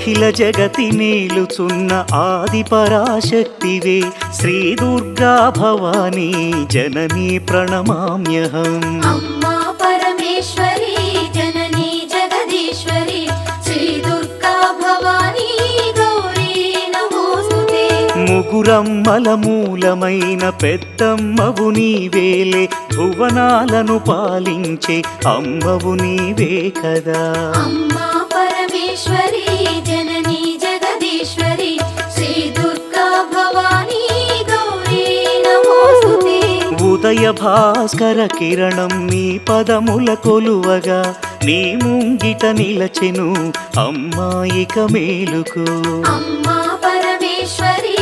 అఖిల జగతి నేలుచున్న ఆది పరాశక్తివే శ్రీ దుర్గా భవానీ జననీ ప్రణమామ్యహం. అమ్మా పరమేశ్వరి జననీ జగదీశ్వరి శ్రీ దుర్గా భవానీ గౌరీ నమోస్తుతే. ముగురమ్మల మూలమైన పెద్దమ్మవు నీవేలే భువనాలను పాలించే అమ్మవు నీవే కదా. అమ్మా పరమేశ్వరి జననీ జగదీశ్వరి శ్రీ దుర్గా భవానీ గౌరీ నమోస్తుతే. ఉదయ భాస్కర కిరణం నీ పదముల కొలువగా నీ ముంగిట నిలచెను అమ్మాయిక మేలుకు. అమ్మా పరమేశ్వరి